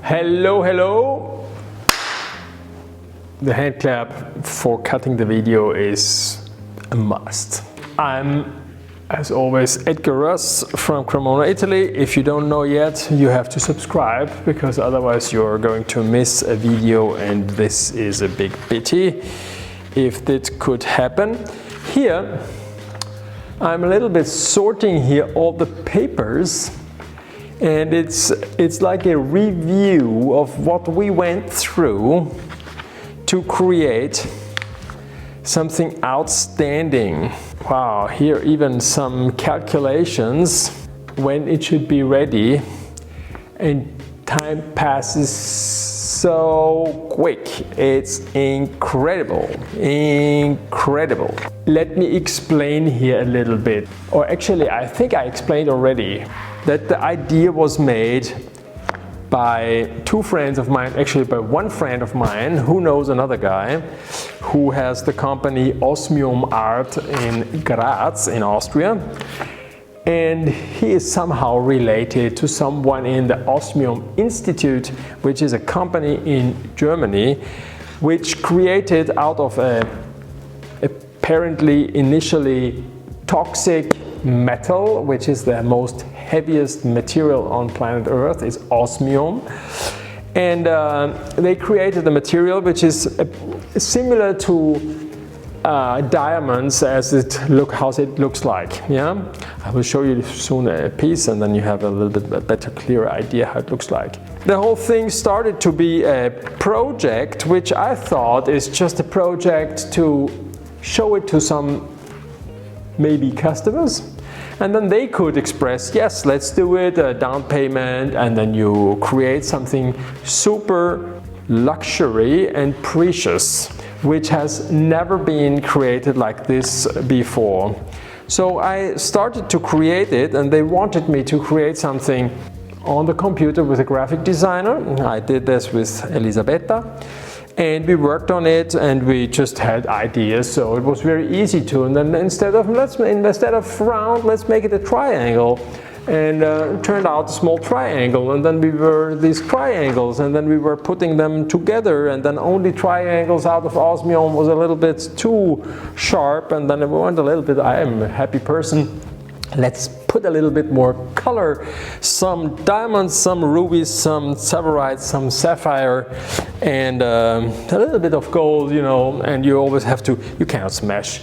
Hello, hello! The hand clap for cutting the video is a must. I'm, as always, Edgar Russ from Cremona, Italy. If you don't know yet, you have to subscribe, because otherwise you're going to miss a video, and this is a big pity if that could happen. Here, I'm a little bit sorting here all the papers, and it's like a review of what we went through to create something outstanding. Wow, here even some calculations when it should be ready, and time passes so quick. It's incredible, incredible. Let me explain here a little bit, or actually I think I explained already, that the idea was made by two friends of mine, actually by one friend of mine who knows another guy who has the company Osmium Art in Graz in Austria, and he is somehow related to someone in the Osmium Institute, which is a company in Germany which created out of a apparently initially toxic metal, which is the most heaviest material on planet Earth, is osmium, and they created a material which is similar to diamonds as how it looks like. Yeah, I will show you soon a piece, and then you have a little bit better, clearer idea how it looks like. The whole thing started to be a project which I thought is just a project to show it to some maybe customers, and then they could express, yes, let's do it, a down payment, and then you create something super luxury and precious, which has never been created like this before. So I started to create it, and they wanted me to create something on the computer with a graphic designer. I did this with Elisabetta, and we worked on it, and we just had ideas, so it was very easy to. And then instead of round, let's make it a triangle, and it turned out a small triangle, and then we were these triangles, and then we were putting them together, and then only triangles out of osmium was a little bit too sharp, and then we went a little bit, I am a happy person, let's put a little bit more color, some diamonds, some rubies, some tsavorite, some sapphire, and a little bit of gold, you know. And you always have to, you cannot smash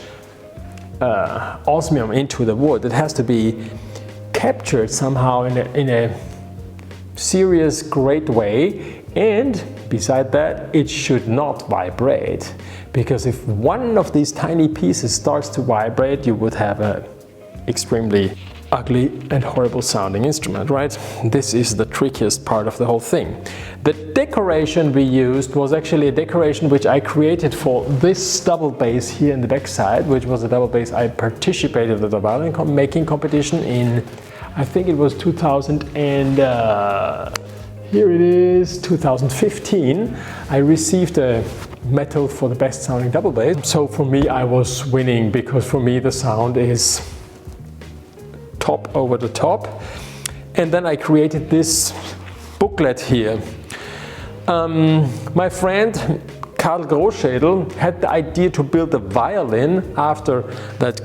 osmium into the wood. It has to be captured somehow in a serious, great way, and beside that, it should not vibrate, because if one of these tiny pieces starts to vibrate, you would have a extremely ugly and horrible sounding instrument, right? This is the trickiest part of the whole thing. The decoration we used was actually a decoration which I created for this double bass here in the back side, which was a double bass I participated at the violin making competition in, I think it was 2000 and here it is, 2015. I received a medal for the best sounding double bass. So for me, I was winning, because for me the sound is top over the top. And then I created this booklet here. My friend Grossschädl had the idea to build a violin after that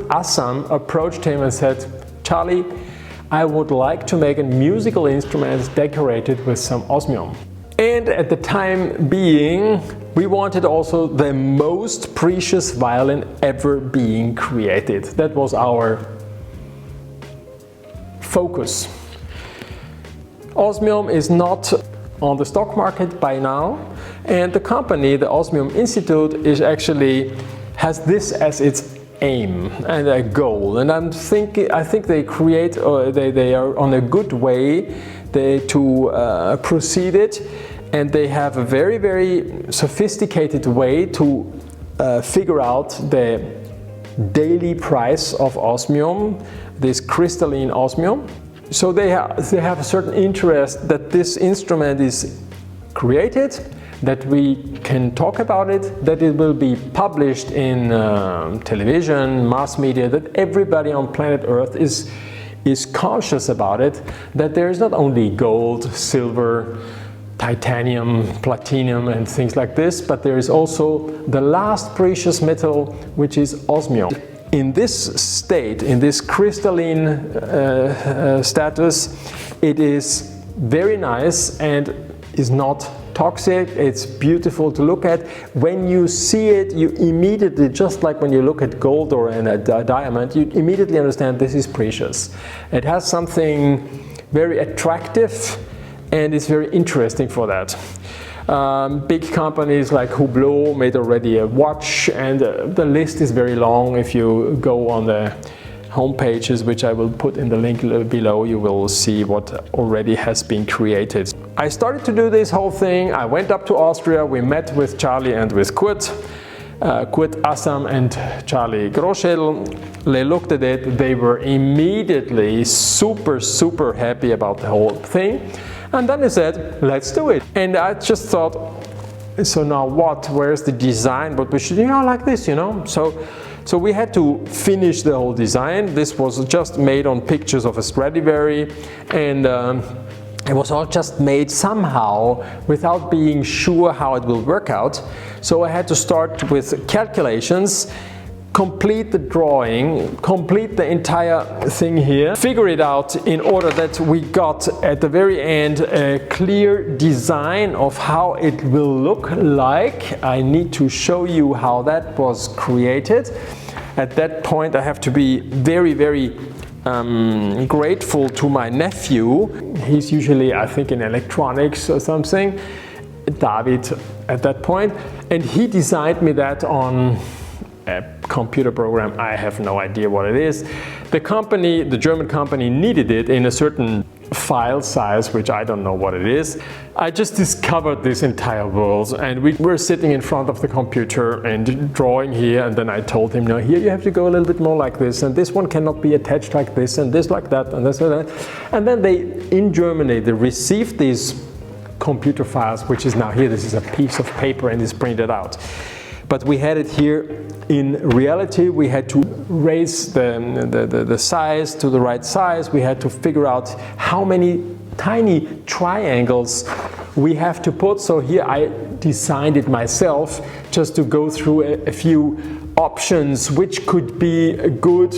Assam approached him and said, Charly, I would like to make a musical instrument decorated with some osmium. And at the time being, we wanted also the most precious violin ever being created. That was our focus. Osmium is not on the stock market by now, and the company, the Osmium Institute, is actually has this as its aim and a goal. And I think they create, or they are on a good way to proceed it, and they have a very, very sophisticated way to figure out the daily price of osmium, this crystalline osmium. So they have a certain interest that this instrument is created, that we can talk about it, that it will be published in television, mass media, that everybody on planet Earth is conscious about it, that there is not only gold, silver, titanium, platinum and things like this, but there is also the last precious metal, which is osmium. In this state, in this crystalline status, it is very nice and is not toxic. It's beautiful to look at. When you see it, you immediately, just like when you look at gold or a diamond, you immediately understand this is precious. It has something very attractive and it's very interesting for that. Big companies like Hublot made already a watch, and the list is very long. If you go on the home pages, which I will put in the link below, you will see what already has been created. I started to do this whole thing. I went up to Austria. We met with Charly and with Kurt Assam and Charly Grossschädl. They looked at it. They were immediately super happy about the whole thing. And then they said, let's do it. And I just thought, so now what? Where's the design? But we should, like this, So we had to finish the whole design. This was just made on pictures of a Stradivari, and it was all just made somehow without being sure how it will work out. So I had to start with calculations, complete the drawing, complete the entire thing here, figure it out in order that we got at the very end a clear design of how it will look like. I need to show you how that was created. At that point I have to be very grateful to my nephew. He's usually, I think, in electronics or something, David at that point, and he designed me that on a computer program. I have no idea what it is. The company, the German company, needed it in a certain file size, which I don't know what it is. I just discovered this entire world, and we were sitting in front of the computer and drawing here, and then I told him, no, here you have to go a little bit more like this, and this one cannot be attached like this, and this like that, and this like that. And then in Germany, they received these computer files, which is now here. This is a piece of paper and it's printed out. But we had it here. In reality, we had to raise the size to the right size. We had to figure out how many tiny triangles we have to put. So here I designed it myself, just to go through a few options, which could be good,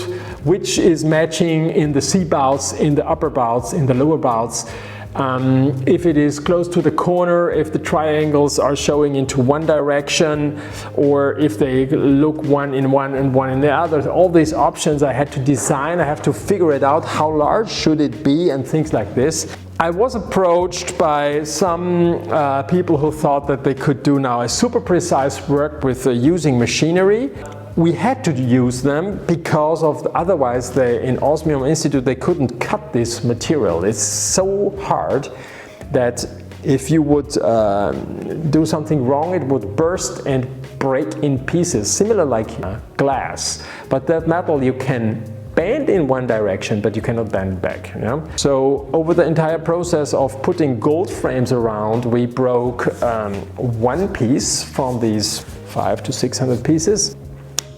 which is matching in the C bouts, in the upper bouts, in the lower bouts. If it is close to the corner, if the triangles are showing into one direction, or if they look one in one and one in the other. All these options I had to design. I have to figure it out. How large should it be and things like this. I was approached by some people who thought that they could do now a super precise work with using machinery. We had to use them because of otherwise in Osmium Institute they couldn't cut this material. It's so hard that if you would do something wrong, it would burst and break in pieces, similar like glass. But that metal you can bend in one direction, but you cannot bend back. So over the entire process of putting gold frames around, we broke one piece from these 500 to 600 pieces.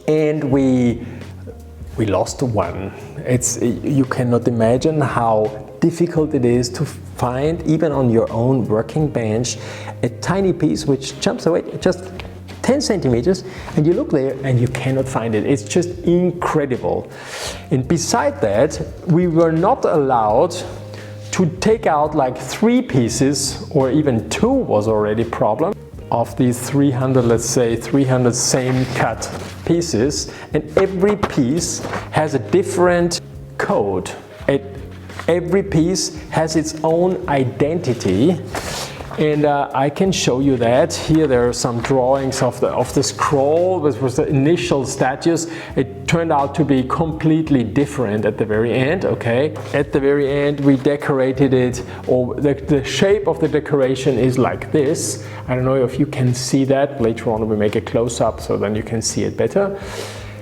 And we lost one. You cannot imagine how difficult it is to find, even on your own working bench, a tiny piece which jumps away just 10 centimeters, and you look there and you cannot find it. It's just incredible. And beside that, we were not allowed to take out like 3 pieces, or even 2 was already a problem. Of these 300, let's say 300 same cut pieces, and every piece has a different code. Every piece has its own identity, and I can show you that. Here there are some drawings of the scroll, which was the initial status. It turned out to be completely different at the very end, okay? At the very end we decorated it, or the shape of the decoration is like this. I don't know if you can see that. Later on we make a close-up so then you can see it better.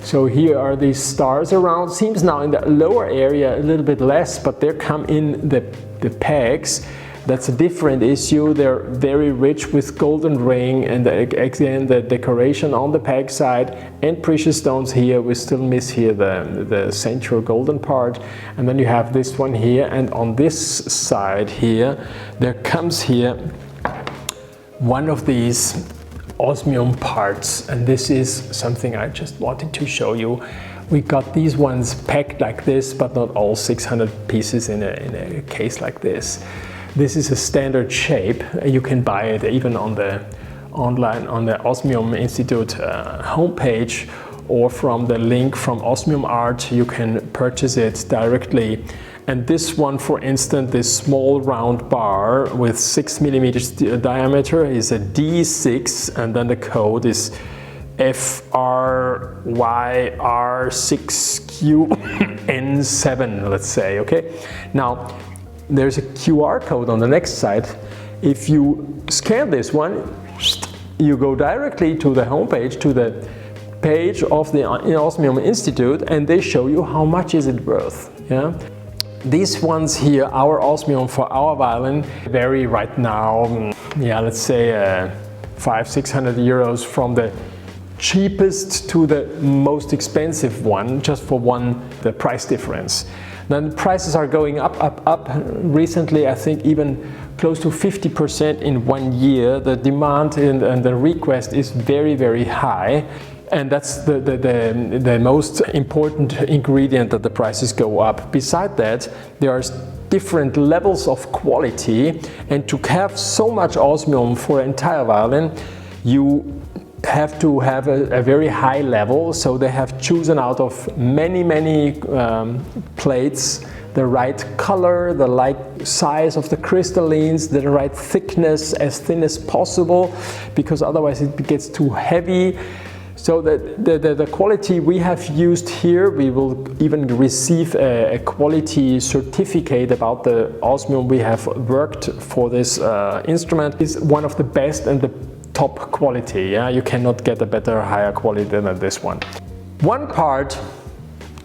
So here are these stars around. Seems now in the lower area a little bit less, but they come in the pegs. That's a different issue. They're very rich with golden ring, and again the decoration on the peg side and precious stones here. We still miss here the central golden part, and then you have this one here, and on this side here there comes here one of these osmium parts, and this is something I just wanted to show you. We got these ones packed like this, but not all 600 pieces in a case like this. This is a standard shape. You can buy it even on the online on the Osmium Institute homepage, or from the link from Osmium Art. You can purchase it directly. And this one, for instance, this small round bar with 6 millimeters diameter is a D6, and then the code is FRYR6QN7, let's say, okay? Now, there's a QR code on the next side. If you scan this one, you go directly to the homepage, to the page of the Osmium Institute, and they show you how much is it worth, yeah? These ones here, our osmium for our violin, vary right now, yeah, let's say 500–600 euros from the cheapest to the most expensive one, just for the price difference. Then prices are going up. Recently, I think even close to 50% in 1 year. The demand and the request is very, very high. And that's the most important ingredient that the prices go up. Beside that, there are different levels of quality, and to have so much osmium for an entire violin, you have to have a very high level. So they have chosen out of many plates the right color, the right size of the crystallines, the right thickness, as thin as possible, because otherwise it gets too heavy. So the quality we have used here, we will even receive a quality certificate about the osmium we have worked for this instrument, is one of the best and the top quality. Yeah, you cannot get a better, higher quality than this one. One part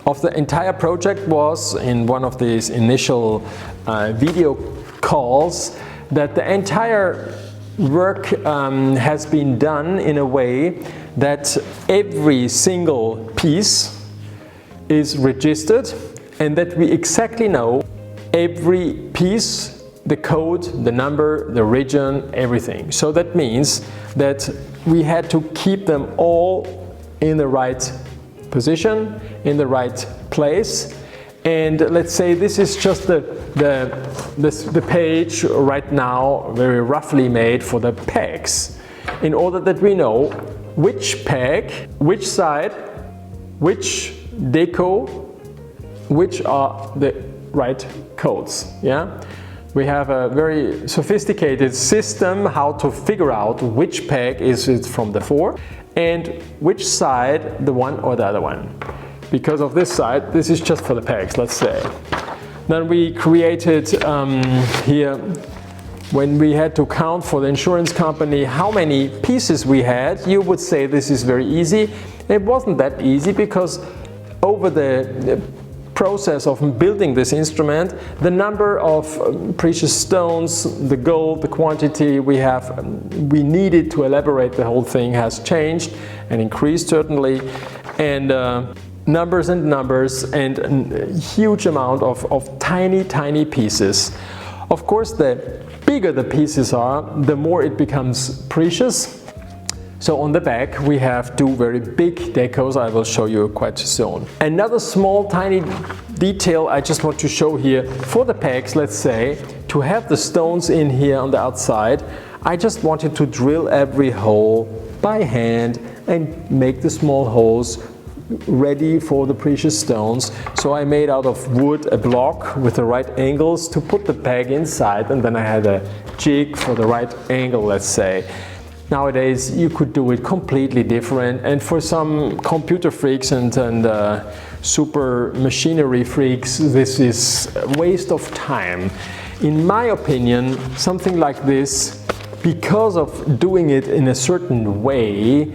of the entire project was in one of these initial video calls, that the entire work has been done in a way that every single piece is registered, and that we exactly know every piece, the code, the number, the region, everything. So that means that we had to keep them all in the right position, in the right place. And let's say this is just the page right now, very roughly made for the pegs, in order that we know which peg, which side, which deco, which are the right codes. Yeah, we have a very sophisticated system how to figure out which peg is it from the 4 and which side the one or the other one. Because of this side, this is just for the pegs, let's say. Then we created here, when we had to count for the insurance company how many pieces we had, you would say this is very easy. It wasn't that easy, because over the process of building this instrument, the number of precious stones, the gold, the quantity we needed to elaborate the whole thing has changed and increased certainly. And numbers and numbers, and a huge amount of tiny pieces. Of course, the bigger the pieces are, the more it becomes precious. So on the back we have 2 very big decos, I will show you quite soon. Another small tiny detail I just want to show here, for the pegs, let's say, to have the stones in here on the outside, I just wanted to drill every hole by hand and make the small holes ready for the precious stones. So I made out of wood a block with the right angles to put the peg inside, and then I had a jig for the right angle, let's say. Nowadays you could do it completely different, and for some computer freaks and super machinery freaks, this is a waste of time. In my opinion, something like this, because of doing it in a certain way,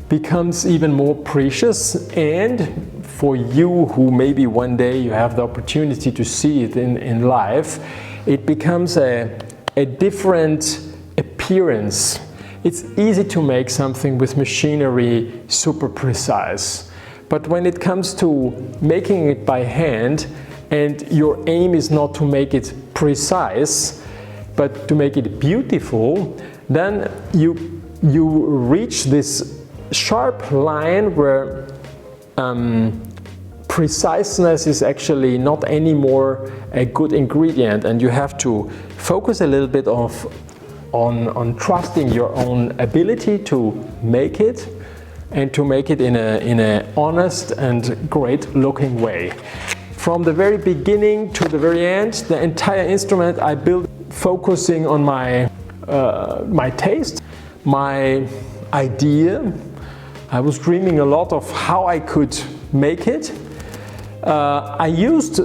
becomes even more precious. And for you who maybe one day you have the opportunity to see it in life, it becomes a different appearance. It's easy to make something with machinery super precise, but when it comes to making it by hand, and your aim is not to make it precise but to make it beautiful, then you reach this sharp line where preciseness is actually not anymore a good ingredient, and you have to focus a little bit on trusting your own ability to make it, and to make it in a honest and great looking way. From the very beginning to the very end, the entire instrument I built focusing on my taste, my idea. I was dreaming a lot of how I could make it. I used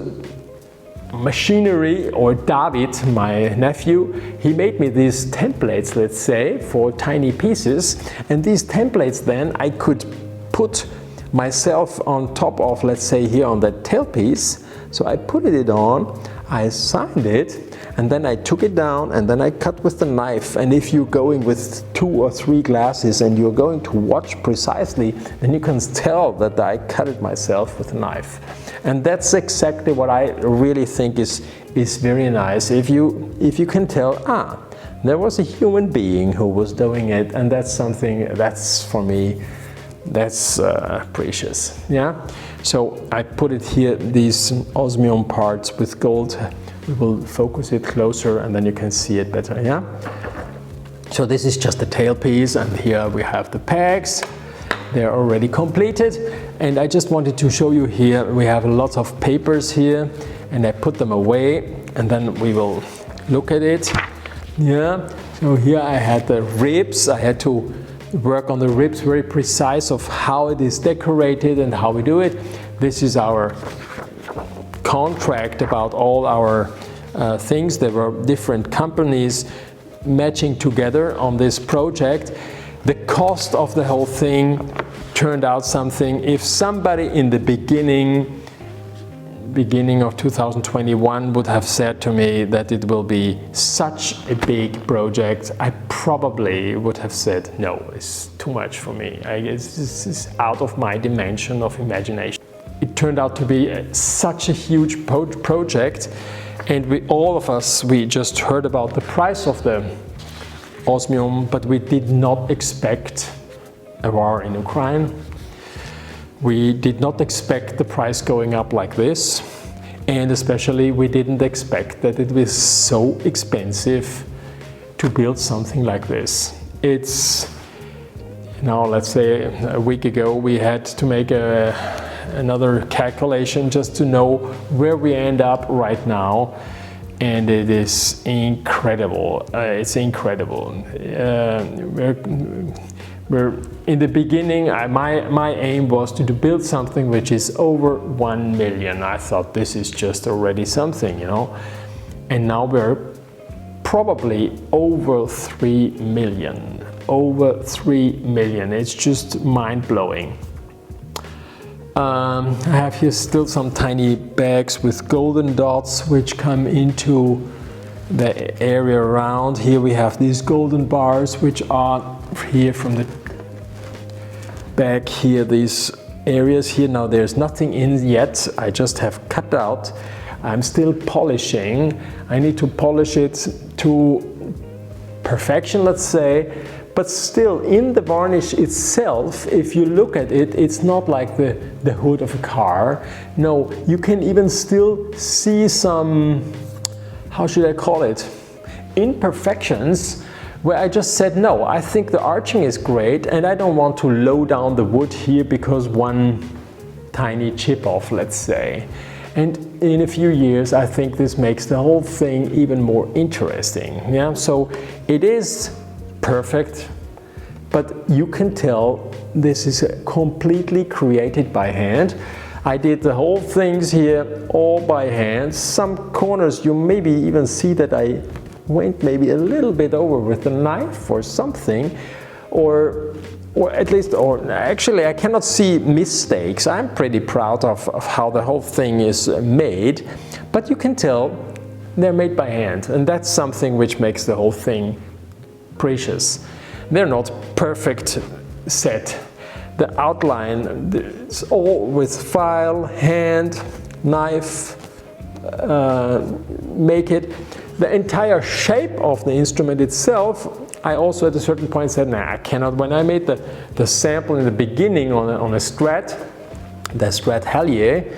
machinery, or David, my nephew, he made me these templates, let's say, for tiny pieces, and these templates then I could put myself on top of, let's say here on that tailpiece. So I put it on, I signed it, and then I took it down, and then I cut with the knife. And if you're going with 2 or 3 glasses and you're going to watch precisely, then you can tell that I cut it myself with a knife. And that's exactly what I really think is very nice. If you can tell, there was a human being who was doing it, and that's something that's, for me, that's precious. Yeah. So I put it here, these osmium parts with gold. We will focus it closer, and then you can see it better. Yeah. So this is just the tailpiece, and here we have the pegs. They're already completed, and I just wanted to show you here, we have lots of papers here, and I put them away, and then we will look at it. Yeah, so here I had the ribs. I had to work on the ribs, very precise of how it is decorated and how we do it. This is our contract about all our things. There were different companies matching together on this project. The cost of the whole thing turned out something. If somebody in the beginning of 2021 would have said to me that it will be such a big project, I probably would have said, no, it's too much for me. This is out of my dimension of imagination. It turned out to be such a huge project, and all of us, we just heard about the price of the osmium, but we did not expect a war in Ukraine. We did not expect the price going up like this, and especially we didn't expect that it was so expensive to build something like this. It's, now let's say a week ago we had to make another calculation just to know where we end up right now. And it is incredible. It's incredible. We're in the beginning. My aim was to build something which is over 1 million. I thought this is just already something, you know. And now we're probably over 3 million. Over 3 million. It's just mind-blowing. I have here still some tiny bags with golden dots which come into the area around. Here we have these golden bars which are here from the back here, these areas here. Now there's nothing in yet, I just have cut out. I'm still polishing. I need to polish it to perfection, let's say. But still, in the varnish itself, if you look at it, it's not like the hood of a car. No, you can even still see some, how should I call it, imperfections, where I just said, no, I think the arching is great, and I don't want to low down the wood here because one tiny chip off, let's say. And in a few years, I think this makes the whole thing even more interesting. Yeah, so it is perfect, but you can tell this is completely created by hand. I did the whole things here all by hand. Some corners you maybe even see that I went maybe a little bit over with a knife or something, or at least, or actually I cannot see mistakes. I'm pretty proud of how the whole thing is made, but you can tell they're made by hand, and that's something which makes the whole thing precious. They're not perfect set. The outline, it's all with file, hand, knife, make it. The entire shape of the instrument itself, I also at a certain point said, nah, I cannot. When I made the sample in the beginning on a Strat, the Strat Hallier,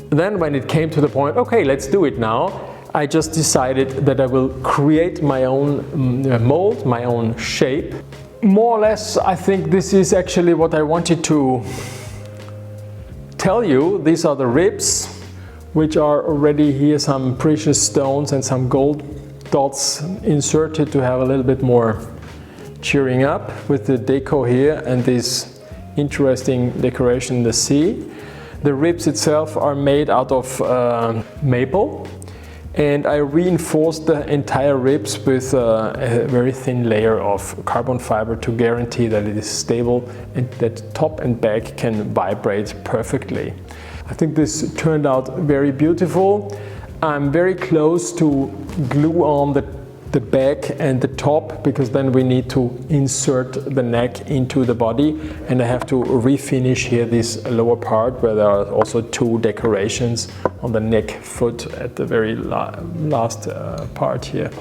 then when it came to the point, okay, let's do it now, I just decided that I will create my own mold, my own shape. More or less, I think this is actually what I wanted to tell you. These are the ribs, which are already here some precious stones and some gold dots inserted to have a little bit more cheering up with the deco here and this interesting decoration in the sea. The ribs itself are made out of maple, and I reinforced the entire ribs with a very thin layer of carbon fiber to guarantee that it is stable and that top and back can vibrate perfectly. I think this turned out very beautiful. I'm very close to glue on the back and the top, because then we need to insert the neck into the body, and I have to refinish here this lower part where there are also two decorations on the neck foot at the very last part here.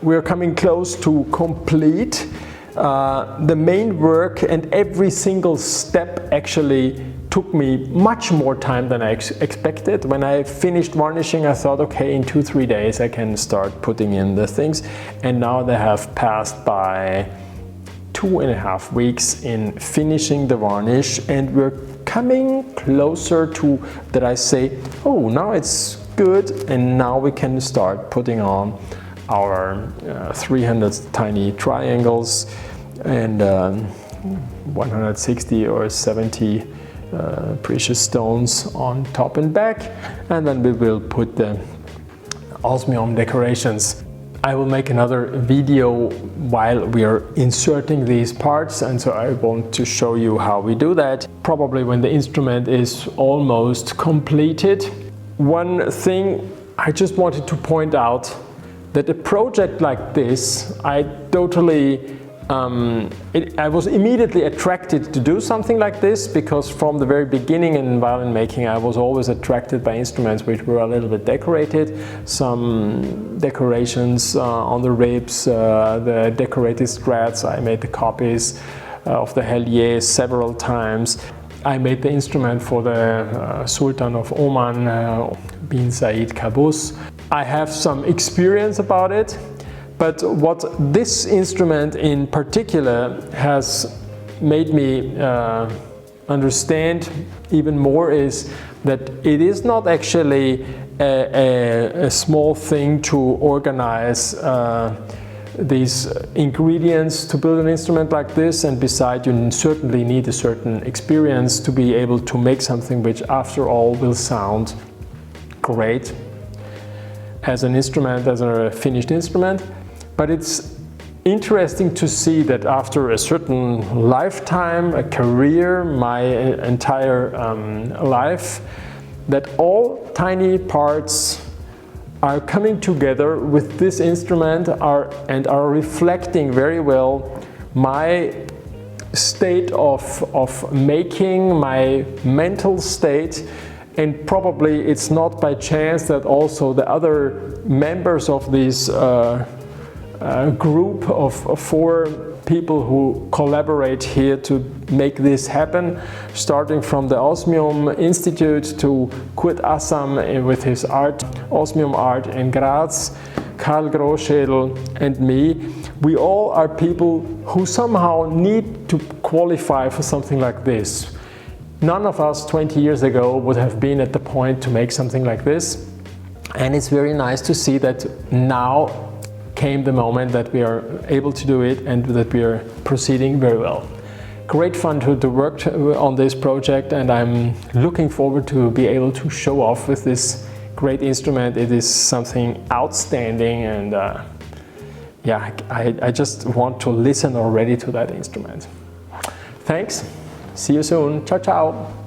We're coming close to complete. The main work and every single step actually took me much more time than I expected. When I finished varnishing, I thought, okay, in 2-3 days I can start putting in the things. And now they have passed by 2.5 weeks in finishing the varnish, and we're coming closer to that I say, oh, now it's good, and now we can start putting on our 300 tiny triangles and 160 or 70 precious stones on top and back, and then we will put the osmium decorations. I will make another video while we are inserting these parts, and so I want to show you how we do that, probably when the instrument is almost completed. One thing I just wanted to point out, that a project like this, I totally I was immediately attracted to do something like this, because from the very beginning in violin making I was always attracted by instruments which were a little bit decorated. Some decorations on the ribs, the decorated strats. I made the copies of the Hallier several times. I made the instrument for the Sultan of Oman, bin Said Qaboos. I have some experience about it. But what this instrument in particular has made me understand even more is that it is not actually a small thing to organize these ingredients to build an instrument like this, and besides you certainly need a certain experience to be able to make something which after all will sound great as an instrument, as a finished instrument. But it's interesting to see that after a certain lifetime, a career, my entire life, that all tiny parts are coming together with this instrument and are reflecting very well my state of making, my mental state. And probably it's not by chance that also the other members of this group of 4 people who collaborate here to make this happen, starting from the Osmium Institute to Kurt Assam with his art, Osmium Art in Graz, Karl Grossschädl and me. We all are people who somehow need to qualify for something like this. None of us 20 years ago would have been at the point to make something like this, and it's very nice to see that now came the moment that we are able to do it and that we are proceeding very well. Great fun to work on this project, and I'm looking forward to be able to show off with this great instrument. It is something outstanding, and yeah, I just want to listen already to that instrument. Thanks, see you soon, ciao ciao.